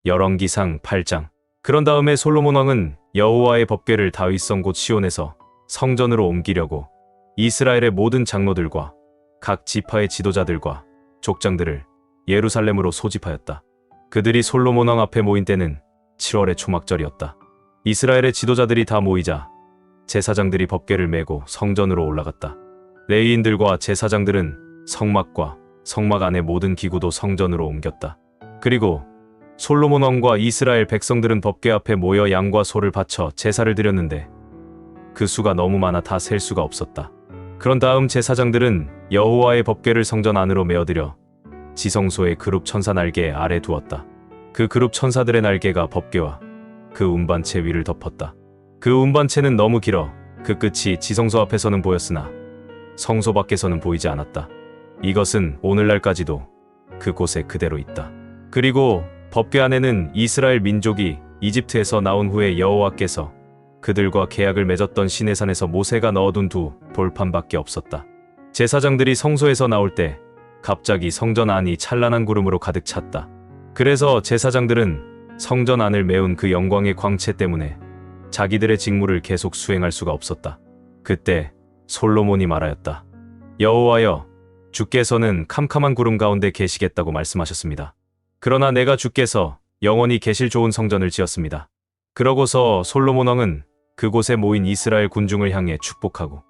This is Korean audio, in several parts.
열왕기상 8장. 그런 다음에 솔로몬 왕은 여호와의 법궤를 다윗성 곧 시온에서 성전으로 옮기려고 이스라엘의 모든 장로들과 각 지파의 지도자들과 족장들을 예루살렘으로 소집하였다. 그들이 솔로몬 왕 앞에 모인 때는 7월의 초막절이었다. 이스라엘의 지도자들이 다 모이자 제사장들이 법궤를 메고 성전으로 올라갔다. 레위인들과 제사장들은 성막과 성막 안의 모든 기구도 성전으로 옮겼다. 그리고 솔로몬 왕과 이스라엘 백성들은 법궤 앞에 모여 양과 소를 바쳐 제사를 드렸는데 그 수가 너무 많아 다 셀 수가 없었다. 그런 다음 제사장들은 여호와의 법궤를 성전 안으로 메어들여 지성소의 그룹 천사 날개 아래 두었다. 그 그룹 천사들의 날개가 법궤와 그 운반체 위를 덮었다. 그 운반체는 너무 길어 그 끝이 지성소 앞에서는 보였으나 성소 밖에서는 보이지 않았다. 이것은 오늘날까지도 그곳에 그대로 있다. 그리고 법궤 안에는 이스라엘 민족이 이집트에서 나온 후에 여호와께서 그들과 계약을 맺었던 시내산에서 모세가 넣어둔 두 돌판밖에 없었다. 제사장들이 성소에서 나올 때 갑자기 성전 안이 찬란한 구름으로 가득 찼다. 그래서 제사장들은 성전 안을 메운 그 영광의 광채 때문에 자기들의 직무를 계속 수행할 수가 없었다. 그때 솔로몬이 말하였다. 여호와여, 주께서는 캄캄한 구름 가운데 계시겠다고 말씀하셨습니다. 그러나 내가 주께서 영원히 계실 좋은 성전을 지었습니다. 그러고서 솔로몬 왕은 그곳에 모인 이스라엘 군중을 향해 축복하고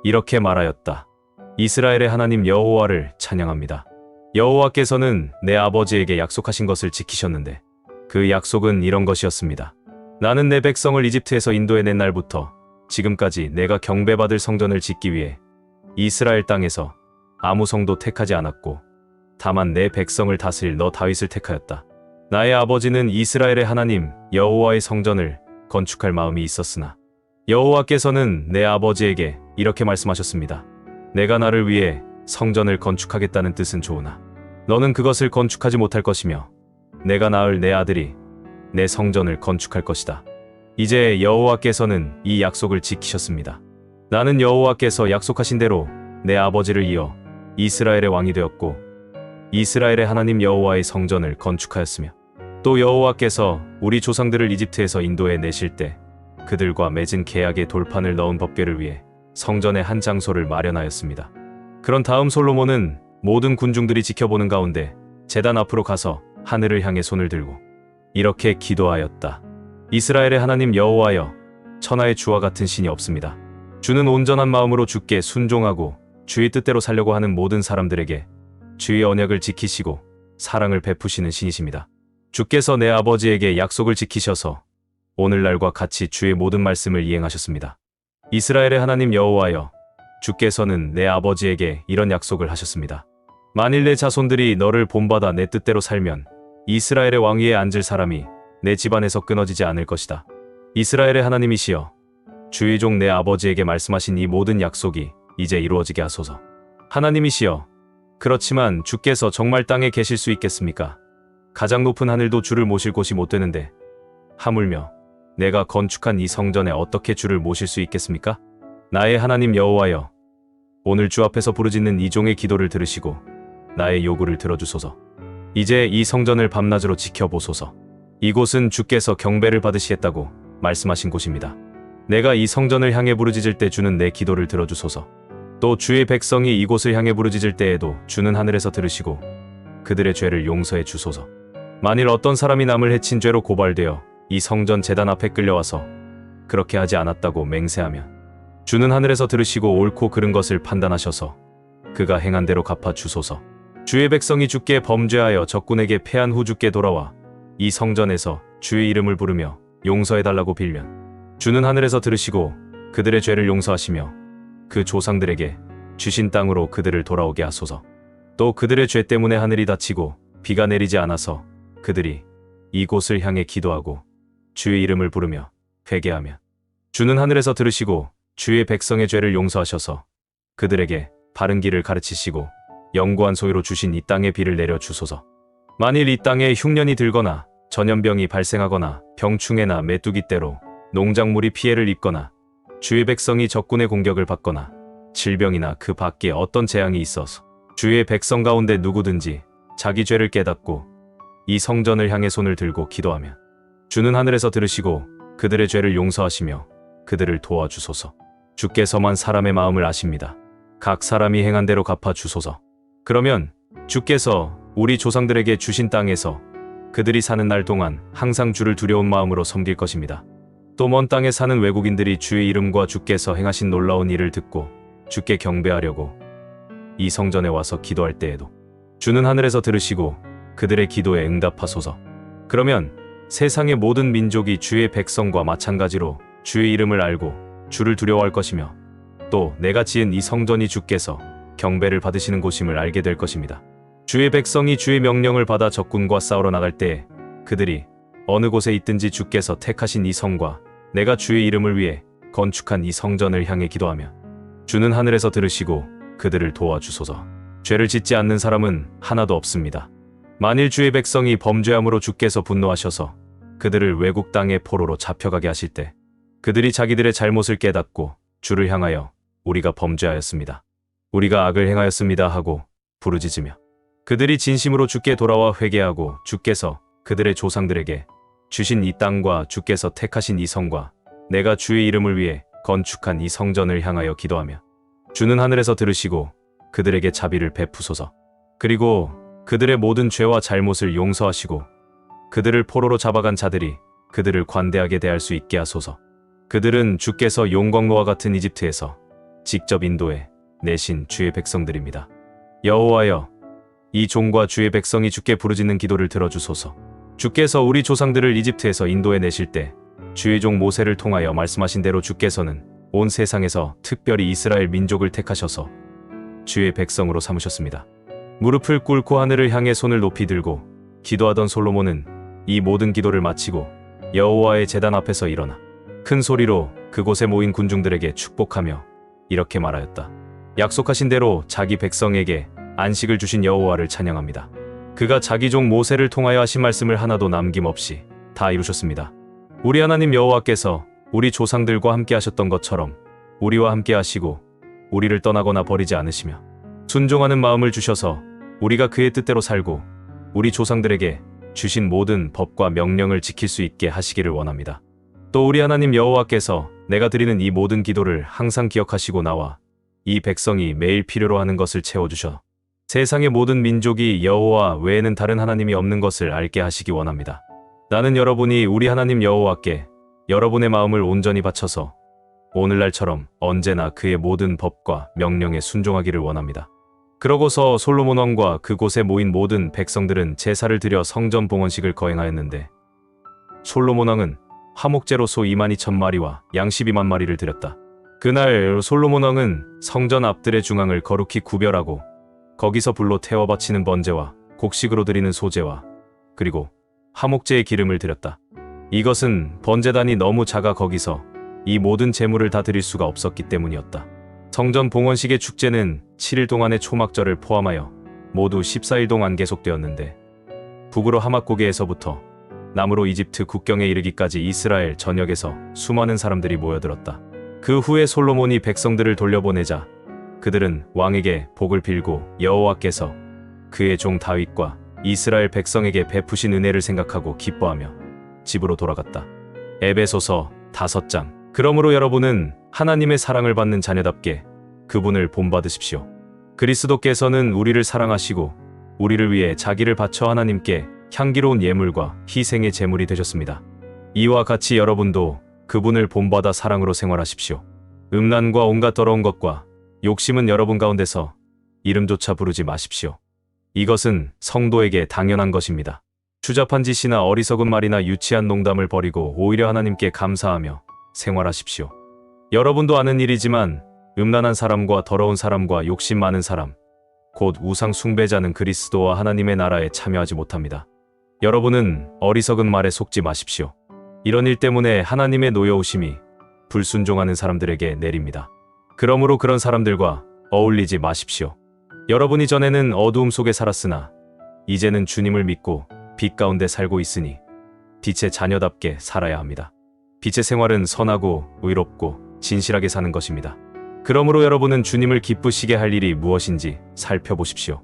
이렇게 말하였다. 이스라엘의 하나님 여호와를 찬양합니다. 여호와께서는 내 아버지에게 약속하신 것을 지키셨는데 그 약속은 이런 것이었습니다. 나는 내 백성을 이집트에서 인도해낸 날부터 지금까지 내가 경배받을 성전을 짓기 위해 이스라엘 땅에서 아무 성도 택하지 않았고 다만 내 백성을 다스릴 너 다윗을 택하였다. 나의 아버지는 이스라엘의 하나님 여호와의 성전을 건축할 마음이 있었으나 여호와께서는 내 아버지에게 이렇게 말씀하셨습니다. 내가 나를 위해 성전을 건축하겠다는 뜻은 좋으나 너는 그것을 건축하지 못할 것이며 내가 낳을 내 아들이 내 성전을 건축할 것이다. 이제 여호와께서는 이 약속을 지키셨습니다. 나는 여호와께서 약속하신 대로 내 아버지를 이어 이스라엘의 왕이 되었고 이스라엘의 하나님 여호와의 성전을 건축하였으며 또 여호와께서 우리 조상들을 이집트에서 인도해 내실 때 그들과 맺은 계약의 돌판을 넣은 법궤를 위해 성전의 한 장소를 마련하였습니다. 그런 다음 솔로몬은 모든 군중들이 지켜보는 가운데 제단 앞으로 가서 하늘을 향해 손을 들고 이렇게 기도하였다. 이스라엘의 하나님 여호와여, 천하의 주와 같은 신이 없습니다. 주는 온전한 마음으로 주께 순종하고 주의 뜻대로 살려고 하는 모든 사람들에게 주의 언약을 지키시고 사랑을 베푸시는 신이십니다. 주께서 내 아버지에게 약속을 지키셔서 오늘날과 같이 주의 모든 말씀을 이행하셨습니다. 이스라엘의 하나님 여호와여, 주께서는 내 아버지에게 이런 약속을 하셨습니다. 만일 내 자손들이 너를 본받아 내 뜻대로 살면 이스라엘의 왕위에 앉을 사람이 내 집안에서 끊어지지 않을 것이다. 이스라엘의 하나님이시여, 주의 종 내 아버지에게 말씀하신 이 모든 약속이 이제 이루어지게 하소서. 하나님이시여, 그렇지만 주께서 정말 땅에 계실 수 있겠습니까? 가장 높은 하늘도 주를 모실 곳이 못 되는데 하물며 내가 건축한 이 성전에 어떻게 주를 모실 수 있겠습니까? 나의 하나님 여호와여, 오늘 주 앞에서 부르짖는 이 종의 기도를 들으시고 나의 요구를 들어주소서. 이제 이 성전을 밤낮으로 지켜보소서. 이곳은 주께서 경배를 받으시겠다고 말씀하신 곳입니다. 내가 이 성전을 향해 부르짖을 때 주는 내 기도를 들어주소서. 또 주의 백성이 이곳을 향해 부르짖을 때에도 주는 하늘에서 들으시고 그들의 죄를 용서해 주소서. 만일 어떤 사람이 남을 해친 죄로 고발되어 이 성전 제단 앞에 끌려와서 그렇게 하지 않았다고 맹세하면 주는 하늘에서 들으시고 옳고 그른 것을 판단하셔서 그가 행한 대로 갚아 주소서. 주의 백성이 주께 범죄하여 적군에게 패한 후 주께 돌아와 이 성전에서 주의 이름을 부르며 용서해달라고 빌면 주는 하늘에서 들으시고 그들의 죄를 용서하시며 그 조상들에게 주신 땅으로 그들을 돌아오게 하소서. 또 그들의 죄 때문에 하늘이 닫히고 비가 내리지 않아서 그들이 이곳을 향해 기도하고 주의 이름을 부르며 회개하면 주는 하늘에서 들으시고 주의 백성의 죄를 용서하셔서 그들에게 바른 길을 가르치시고 영구한 소유로 주신 이 땅에 비를 내려 주소서. 만일 이 땅에 흉년이 들거나 전염병이 발생하거나 병충해나 메뚜기 떼로 농작물이 피해를 입거나 주의 백성이 적군의 공격을 받거나 질병이나 그 밖에 어떤 재앙이 있어서 주의 백성 가운데 누구든지 자기 죄를 깨닫고 이 성전을 향해 손을 들고 기도하면 주는 하늘에서 들으시고 그들의 죄를 용서하시며 그들을 도와주소서. 주께서만 사람의 마음을 아십니다. 각 사람이 행한 대로 갚아 주소서. 그러면 주께서 우리 조상들에게 주신 땅에서 그들이 사는 날 동안 항상 주를 두려운 마음으로 섬길 것입니다. 또 먼 땅에 사는 외국인들이 주의 이름과 주께서 행하신 놀라운 일을 듣고 주께 경배하려고 이 성전에 와서 기도할 때에도 주는 하늘에서 들으시고 그들의 기도에 응답하소서. 그러면 세상의 모든 민족이 주의 백성과 마찬가지로 주의 이름을 알고 주를 두려워할 것이며 또 내가 지은 이 성전이 주께서 경배를 받으시는 곳임을 알게 될 것입니다. 주의 백성이 주의 명령을 받아 적군과 싸우러 나갈 때에 그들이 어느 곳에 있든지 주께서 택하신 이 성과 내가 주의 이름을 위해 건축한 이 성전을 향해 기도하며 주는 하늘에서 들으시고 그들을 도와주소서. 죄를 짓지 않는 사람은 하나도 없습니다. 만일 주의 백성이 범죄함으로 주께서 분노하셔서 그들을 외국 땅의 포로로 잡혀가게 하실 때 그들이 자기들의 잘못을 깨닫고 주를 향하여 우리가 범죄하였습니다. 우리가 악을 행하였습니다 하고 부르짖으며 그들이 진심으로 주께 돌아와 회개하고 주께서 그들의 조상들에게 주신 이 땅과 주께서 택하신 이 성과 내가 주의 이름을 위해 건축한 이 성전을 향하여 기도하며 주는 하늘에서 들으시고 그들에게 자비를 베푸소서. 그리고 그들의 모든 죄와 잘못을 용서하시고 그들을 포로로 잡아간 자들이 그들을 관대하게 대할 수 있게 하소서. 그들은 주께서 용광로와 같은 이집트에서 직접 인도해 내신 주의 백성들입니다. 여호와여, 이 종과 주의 백성이 주께 부르짖는 기도를 들어주소서. 주께서 우리 조상들을 이집트에서 인도해 내실 때 주의 종 모세를 통하여 말씀하신 대로 주께서는 온 세상에서 특별히 이스라엘 민족을 택하셔서 주의 백성으로 삼으셨습니다. 무릎을 꿇고 하늘을 향해 손을 높이 들고 기도하던 솔로몬은 이 모든 기도를 마치고 여호와의 제단 앞에서 일어나 큰 소리로 그곳에 모인 군중들에게 축복하며 이렇게 말하였다. 약속하신 대로 자기 백성에게 안식을 주신 여호와를 찬양합니다. 그가 자기 종 모세를 통하여 하신 말씀을 하나도 남김없이 다 이루셨습니다. 우리 하나님 여호와께서 우리 조상들과 함께 하셨던 것처럼 우리와 함께 하시고 우리를 떠나거나 버리지 않으시며 순종하는 마음을 주셔서 우리가 그의 뜻대로 살고 우리 조상들에게 주신 모든 법과 명령을 지킬 수 있게 하시기를 원합니다. 또 우리 하나님 여호와께서 내가 드리는 이 모든 기도를 항상 기억하시고 나와 이 백성이 매일 필요로 하는 것을 채워주셔 세상의 모든 민족이 여호와 외에는 다른 하나님이 없는 것을 알게 하시기 원합니다. 나는 여러분이 우리 하나님 여호와께 여러분의 마음을 온전히 바쳐서 오늘날처럼 언제나 그의 모든 법과 명령에 순종하기를 원합니다. 그러고서 솔로몬 왕과 그곳에 모인 모든 백성들은 제사를 드려 성전 봉헌식을 거행하였는데 솔로몬 왕은 화목제로 소 22,000마리와 양 12만 마리를 드렸다. 그날 솔로몬 왕은 성전 앞들의 중앙을 거룩히 구별하고 거기서 불로 태워 바치는 번제와 곡식으로 드리는 소제와 그리고 화목제의 기름을 드렸다. 이것은 번제단이 너무 작아 거기서 이 모든 제물을 다 드릴 수가 없었기 때문이었다. 성전 봉헌식의 축제는 7일 동안의 초막절을 포함하여 모두 14일 동안 계속되었는데 북으로 하맛고개에서부터 남으로 이집트 국경에 이르기까지 이스라엘 전역에서 수많은 사람들이 모여들었다. 그 후에 솔로몬이 백성들을 돌려보내자 그들은 왕에게 복을 빌고 여호와께서 그의 종 다윗과 이스라엘 백성에게 베푸신 은혜를 생각하고 기뻐하며 집으로 돌아갔다. 에베소서 5장. 그러므로 여러분은 하나님의 사랑을 받는 자녀답게 그분을 본받으십시오. 그리스도께서는 우리를 사랑하시고 우리를 위해 자기를 바쳐 하나님께 향기로운 예물과 희생의 제물이 되셨습니다. 이와 같이 여러분도 그분을 본받아 사랑으로 생활하십시오. 음란과 온갖 더러운 것과 욕심은 여러분 가운데서 이름조차 부르지 마십시오. 이것은 성도에게 당연한 것입니다. 추잡한 짓이나 어리석은 말이나 유치한 농담을 버리고 오히려 하나님께 감사하며 생활하십시오. 여러분도 아는 일이지만 음란한 사람과 더러운 사람과 욕심 많은 사람, 곧 우상 숭배자는 그리스도와 하나님의 나라에 참여하지 못합니다. 여러분은 어리석은 말에 속지 마십시오. 이런 일 때문에 하나님의 노여우심이 불순종하는 사람들에게 내립니다. 그러므로 그런 사람들과 어울리지 마십시오. 여러분이 전에는 어두움 속에 살았으나 이제는 주님을 믿고 빛 가운데 살고 있으니 빛의 자녀답게 살아야 합니다. 빛의 생활은 선하고 의롭고 진실하게 사는 것입니다. 그러므로 여러분은 주님을 기쁘시게 할 일이 무엇인지 살펴보십시오.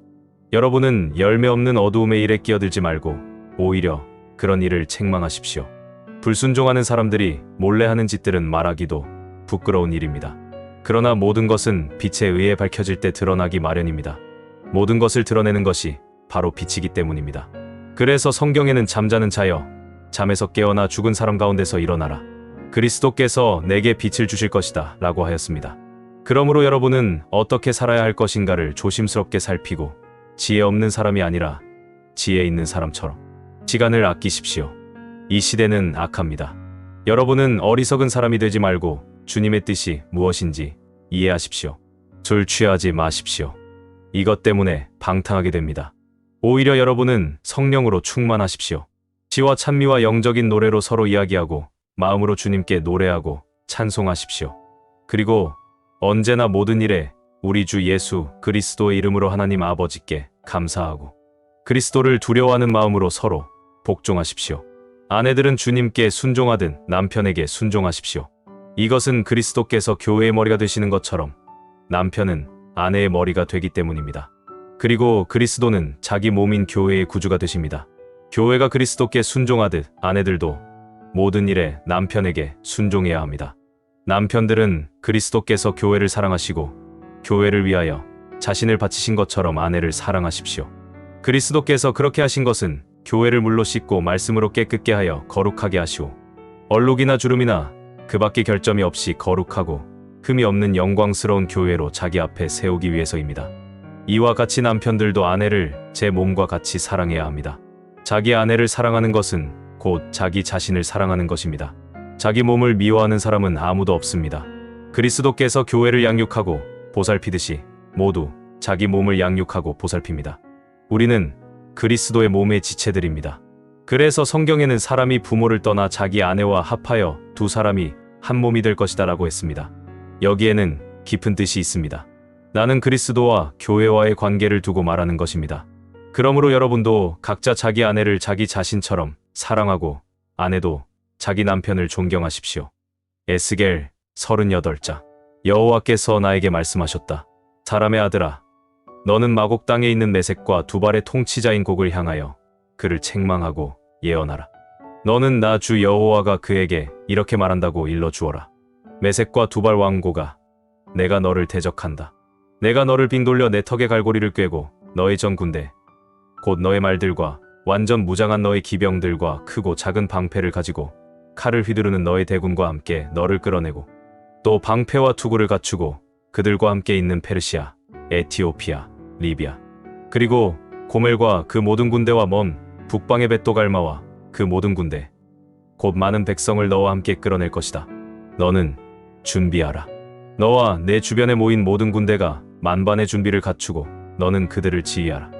여러분은 열매 없는 어두움의 일에 끼어들지 말고 오히려 그런 일을 책망하십시오. 불순종하는 사람들이 몰래 하는 짓들은 말하기도 부끄러운 일입니다. 그러나 모든 것은 빛에 의해 밝혀질 때 드러나기 마련입니다. 모든 것을 드러내는 것이 바로 빛이기 때문입니다. 그래서 성경에는 잠자는 자여 잠에서 깨어나 죽은 사람 가운데서 일어나라. 그리스도께서 내게 빛을 주실 것이다 라고 하였습니다. 그러므로 여러분은 어떻게 살아야 할 것인가를 조심스럽게 살피고 지혜 없는 사람이 아니라 지혜 있는 사람처럼 시간을 아끼십시오. 이 시대는 악합니다. 여러분은 어리석은 사람이 되지 말고 주님의 뜻이 무엇인지 이해하십시오. 술 취하지 마십시오. 이것 때문에 방탕하게 됩니다. 오히려 여러분은 성령으로 충만하십시오. 지와 찬미와 영적인 노래로 서로 이야기하고 마음으로 주님께 노래하고 찬송하십시오. 그리고 언제나 모든 일에 우리 주 예수 그리스도의 이름으로 하나님 아버지께 감사하고 그리스도를 두려워하는 마음으로 서로 복종하십시오. 아내들은 주님께 순종하듯 남편에게 순종하십시오. 이것은 그리스도께서 교회의 머리가 되시는 것처럼 남편은 아내의 머리가 되기 때문입니다. 그리고 그리스도는 자기 몸인 교회의 구주가 되십니다. 교회가 그리스도께 순종하듯 아내들도 모든 일에 남편에게 순종해야 합니다. 남편들은 그리스도께서 교회를 사랑하시고 교회를 위하여 자신을 바치신 것처럼 아내를 사랑하십시오. 그리스도께서 그렇게 하신 것은 교회를 물로 씻고 말씀으로 깨끗게 하여 거룩하게 하시오. 얼룩이나 주름이나 그 밖의 결점이 없이 거룩하고 흠이 없는 영광스러운 교회로 자기 앞에 세우기 위해서입니다. 이와 같이 남편들도 아내를 제 몸과 같이 사랑해야 합니다. 자기 아내를 사랑하는 것은 곧 자기 자신을 사랑하는 것입니다. 자기 몸을 미워하는 사람은 아무도 없습니다. 그리스도께서 교회를 양육하고 보살피듯이 모두 자기 몸을 양육하고 보살핍니다. 우리는 그리스도의 몸의 지체들입니다. 그래서 성경에는 사람이 부모를 떠나 자기 아내와 합하여 두 사람이 한 몸이 될 것이다 라고 했습니다. 여기에는 깊은 뜻이 있습니다. 나는 그리스도와 교회와의 관계를 두고 말하는 것입니다. 그러므로 여러분도 각자 자기 아내를 자기 자신처럼 사랑하고 아내도 자기 남편을 존경하십시오. 에스겔 38장. 여호와께서 나에게 말씀하셨다. 사람의 아들아, 너는 마곡 땅에 있는 메섹과 두발의 통치자인 곡을 향하여 그를 책망하고 예언하라. 너는 나 주 여호와가 그에게 이렇게 말한다고 일러주어라. 메섹과 두발 왕고가 내가 너를 대적한다. 내가 너를 빙돌려 내 턱에 갈고리를 꿰고 너의 전 군대 곧 너의 말들과 완전 무장한 너의 기병들과 크고 작은 방패를 가지고 칼을 휘두르는 너의 대군과 함께 너를 끌어내고 또 방패와 투구를 갖추고 그들과 함께 있는 페르시아, 에티오피아, 리비아 그리고 고멜과 그 모든 군대와 먼 북방의 벳도갈마와 그 모든 군대 곧 많은 백성을 너와 함께 끌어낼 것이다. 너는 준비하라. 너와 내 주변에 모인 모든 군대가 만반의 준비를 갖추고 너는 그들을 지휘하라.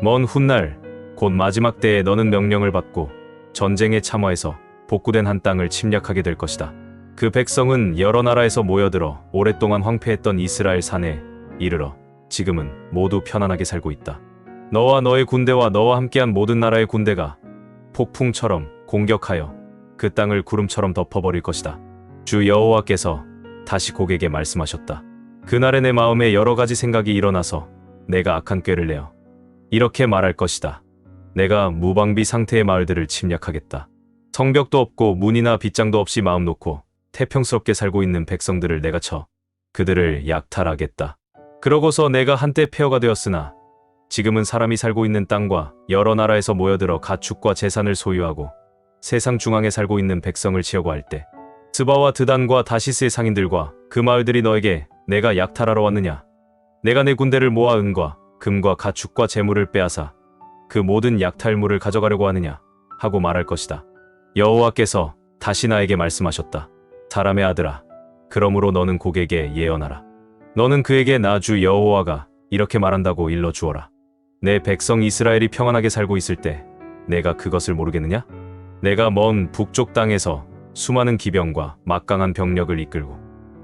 먼 훗날 곧 마지막 때에 너는 명령을 받고 전쟁에 참여해서 복구된 한 땅을 침략하게 될 것이다. 그 백성은 여러 나라에서 모여들어 오랫동안 황폐했던 이스라엘 산에 이르러 지금은 모두 편안하게 살고 있다. 너와 너의 군대와 너와 함께한 모든 나라의 군대가 폭풍처럼 공격하여 그 땅을 구름처럼 덮어버릴 것이다. 주 여호와께서 다시 고객에게 말씀하셨다. 그날에 내 마음에 여러 가지 생각이 일어나서 내가 악한 꾀를 내어 이렇게 말할 것이다. 내가 무방비 상태의 마을들을 침략하겠다. 성벽도 없고 문이나 빗장도 없이 마음 놓고 태평스럽게 살고 있는 백성들을 내가 쳐 그들을 약탈하겠다. 그러고서 내가 한때 폐허가 되었으나 지금은 사람이 살고 있는 땅과 여러 나라에서 모여들어 가축과 재산을 소유하고 세상 중앙에 살고 있는 백성을 치려고 할 때 스바와 드단과 다시스의 상인들과 그 마을들이 너에게 내가 약탈하러 왔느냐? 내가 내 군대를 모아 은과 금과 가축과 재물을 빼앗아 그 모든 약탈물을 가져가려고 하느냐? 하고 말할 것이다. 여호와께서 다시 나에게 말씀하셨다. 사람의 아들아, 그러므로 너는 고객에게 예언하라. 너는 그에게 나 주 여호와가 이렇게 말한다고 일러주어라. 내 백성 이스라엘이 평안하게 살고 있을 때 내가 그것을 모르겠느냐? 내가 먼 북쪽 땅에서 수많은 기병과 막강한 병력을 이끌고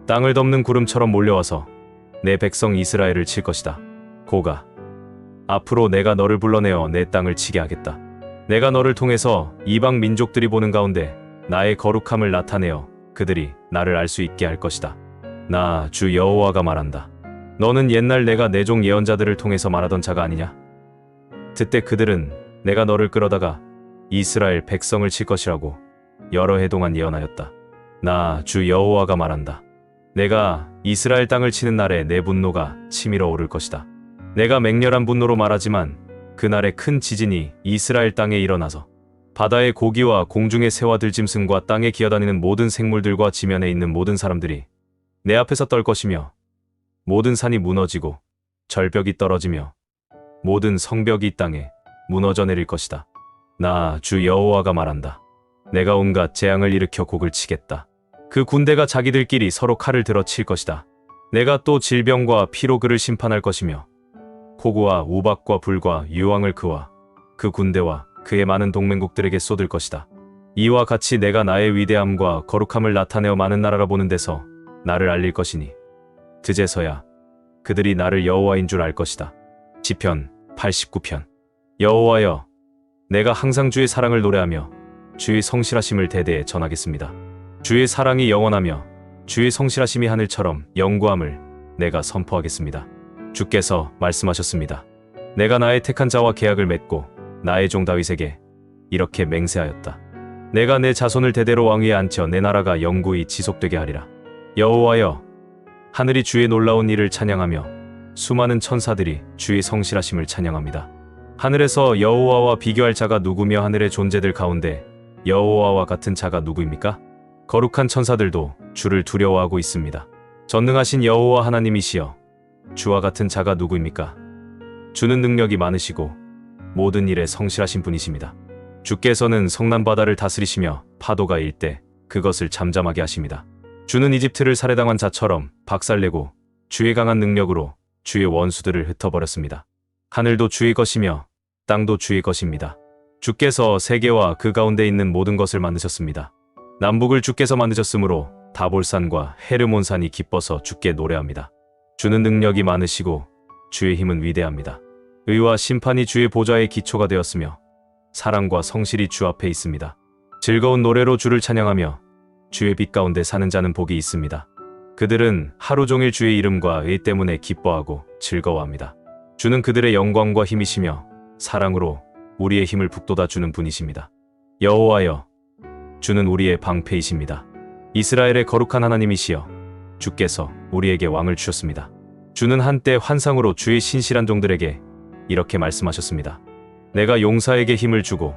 땅을 덮는 구름처럼 몰려와서 내 백성 이스라엘을 칠 것이다. 고가, 앞으로 내가 너를 불러내어 내 땅을 치게 하겠다. 내가 너를 통해서 이방 민족들이 보는 가운데 나의 거룩함을 나타내어 그들이 나를 알 수 있게 할 것이다. 나 주 여호와가 말한다. 너는 옛날 내가 내 종 예언자들을 통해서 말하던 자가 아니냐? 그때 그들은 내가 너를 끌어다가 이스라엘 백성을 칠 것이라고 여러 해 동안 예언하였다. 나 주 여호와가 말한다. 내가 이스라엘 땅을 치는 날에 내 분노가 치밀어 오를 것이다. 내가 맹렬한 분노로 말하지만 그날에 큰 지진이 이스라엘 땅에 일어나서 바다의 고기와 공중의 새와 들짐승과 땅에 기어다니는 모든 생물들과 지면에 있는 모든 사람들이 내 앞에서 떨 것이며 모든 산이 무너지고 절벽이 떨어지며 모든 성벽이 이 땅에 무너져 내릴 것이다. 나 주 여호와가 말한다. 내가 온갖 재앙을 일으켜 곡을 치겠다. 그 군대가 자기들끼리 서로 칼을 들어 칠 것이다. 내가 또 질병과 피로 그를 심판할 것이며 폭우와 우박과 불과 유황을 그와 그 군대와 그의 많은 동맹국들에게 쏟을 것이다. 이와 같이 내가 나의 위대함과 거룩함을 나타내어 많은 나라가 보는 데서 나를 알릴 것이니 그제서야 그들이 나를 여호와인 줄 알 것이다. 시편 89편. 여호와여, 내가 항상 주의 사랑을 노래하며 주의 성실하심을 대대에 전하겠습니다. 주의 사랑이 영원하며 주의 성실하심이 하늘처럼 영구함을 내가 선포하겠습니다. 주께서 말씀하셨습니다. 내가 나의 택한 자와 계약을 맺고 나의 종 다윗에게 이렇게 맹세하였다. 내가 내 자손을 대대로 왕위에 앉혀 내 나라가 영구히 지속되게 하리라. 여호와여, 하늘이 주의 놀라운 일을 찬양하며 수많은 천사들이 주의 성실하심을 찬양합니다. 하늘에서 여호와와 비교할 자가 누구며 하늘의 존재들 가운데 여호와와 같은 자가 누구입니까? 거룩한 천사들도 주를 두려워하고 있습니다. 전능하신 여호와 하나님이시여, 주와 같은 자가 누구입니까? 주는 능력이 많으시고 모든 일에 성실하신 분이십니다. 주께서는 성난 바다를 다스리시며 파도가 일 때 그것을 잠잠하게 하십니다. 주는 이집트를 살해당한 자처럼 박살내고 주의 강한 능력으로 주의 원수들을 흩어버렸습니다. 하늘도 주의 것이며 땅도 주의 것입니다. 주께서 세계와 그 가운데 있는 모든 것을 만드셨습니다. 남북을 주께서 만드셨으므로 다볼산과 헤르몬산이 기뻐서 주께 노래합니다. 주는 능력이 많으시고 주의 힘은 위대합니다. 의와 심판이 주의 보좌의 기초가 되었으며 사랑과 성실이 주 앞에 있습니다. 즐거운 노래로 주를 찬양하며 주의 빛 가운데 사는 자는 복이 있습니다. 그들은 하루 종일 주의 이름과 의 때문에 기뻐하고 즐거워합니다. 주는 그들의 영광과 힘이시며 사랑으로 우리의 힘을 북돋아 주는 분이십니다. 여호와여, 주는 우리의 방패이십니다. 이스라엘의 거룩한 하나님이시여, 주께서 우리에게 왕을 주셨습니다. 주는 한때 환상으로 주의 신실한 종들에게 이렇게 말씀하셨습니다. 내가 용사에게 힘을 주고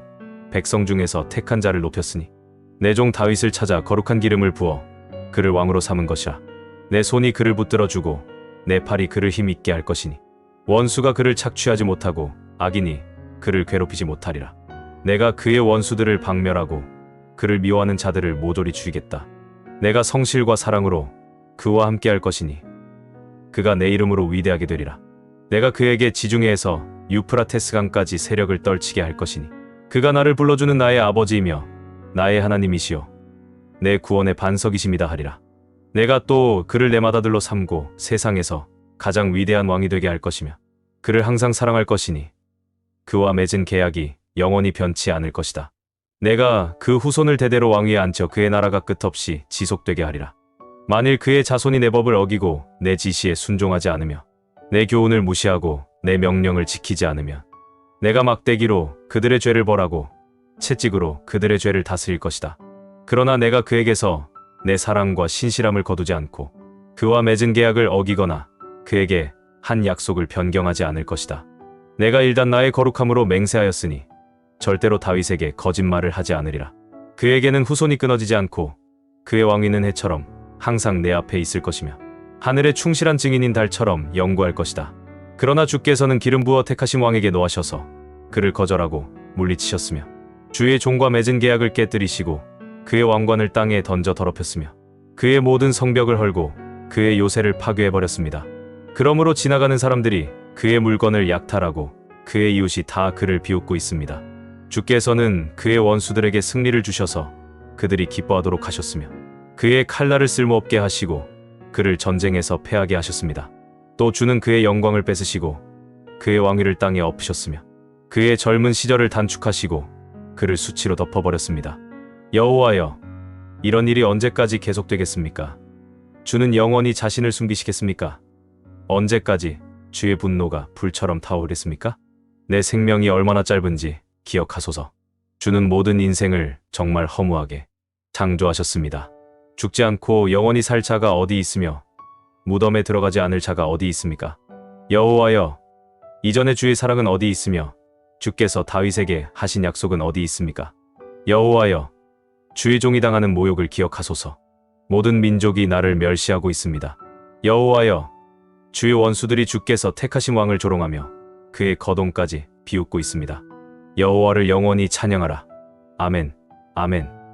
백성 중에서 택한 자를 높였으니 내 종 다윗을 찾아 거룩한 기름을 부어 그를 왕으로 삼은 것이라. 내 손이 그를 붙들어 주고 내 팔이 그를 힘있게 할 것이니 원수가 그를 착취하지 못하고 악인이 그를 괴롭히지 못하리라. 내가 그의 원수들을 박멸하고 그를 미워하는 자들을 모조리 죽이겠다. 내가 성실과 사랑으로 그와 함께 할 것이니 그가 내 이름으로 위대하게 되리라. 내가 그에게 지중해에서 유프라테스 강까지 세력을 떨치게 할 것이니 그가 나를 불러주는 나의 아버지이며 나의 하나님이시요 내 구원의 반석이심이다 하리라. 내가 또 그를 내 맏아들로 삼고 세상에서 가장 위대한 왕이 되게 할 것이며 그를 항상 사랑할 것이니 그와 맺은 계약이 영원히 변치 않을 것이다. 내가 그 후손을 대대로 왕위에 앉혀 그의 나라가 끝없이 지속되게 하리라. 만일 그의 자손이 내 법을 어기고 내 지시에 순종하지 않으며 내 교훈을 무시하고 내 명령을 지키지 않으면 내가 막대기로 그들의 죄를 벌하고 채찍으로 그들의 죄를 다스릴 것이다. 그러나 내가 그에게서 내 사랑과 신실함을 거두지 않고 그와 맺은 계약을 어기거나 그에게 한 약속을 변경하지 않을 것이다. 내가 일단 나의 거룩함으로 맹세하였으니 절대로 다윗에게 거짓말을 하지 않으리라. 그에게는 후손이 끊어지지 않고 그의 왕위는 해처럼 항상 내 앞에 있을 것이며 하늘의 충실한 증인인 달처럼 영구할 것이다. 그러나 주께서는 기름 부어 택하신 왕에게 노하셔서 그를 거절하고 물리치셨으며 주의 종과 맺은 계약을 깨뜨리시고 그의 왕관을 땅에 던져 더럽혔으며 그의 모든 성벽을 헐고 그의 요새를 파괴해버렸습니다. 그러므로 지나가는 사람들이 그의 물건을 약탈하고 그의 이웃이 다 그를 비웃고 있습니다. 주께서는 그의 원수들에게 승리를 주셔서 그들이 기뻐하도록 하셨으며 그의 칼날을 쓸모없게 하시고 그를 전쟁에서 패하게 하셨습니다. 또 주는 그의 영광을 뺏으시고 그의 왕위를 땅에 엎으셨으며 그의 젊은 시절을 단축하시고 그를 수치로 덮어버렸습니다. 여호와여, 이런 일이 언제까지 계속되겠습니까? 주는 영원히 자신을 숨기시겠습니까? 언제까지 주의 분노가 불처럼 타오르겠습니까? 내 생명이 얼마나 짧은지 기억하소서. 주는 모든 인생을 정말 허무하게 창조하셨습니다. 죽지 않고 영원히 살 자가 어디 있으며 무덤에 들어가지 않을 자가 어디 있습니까? 여호와여, 이전에 주의 사랑은 어디 있으며 주께서 다윗에게 하신 약속은 어디 있습니까? 여호와여, 주의 종이 당하는 모욕을 기억하소서. 모든 민족이 나를 멸시하고 있습니다. 여호와여, 주의 원수들이 주께서 택하신 왕을 조롱하며 그의 거동까지 비웃고 있습니다. 여호와를 영원히 찬양하라. 아멘, 아멘.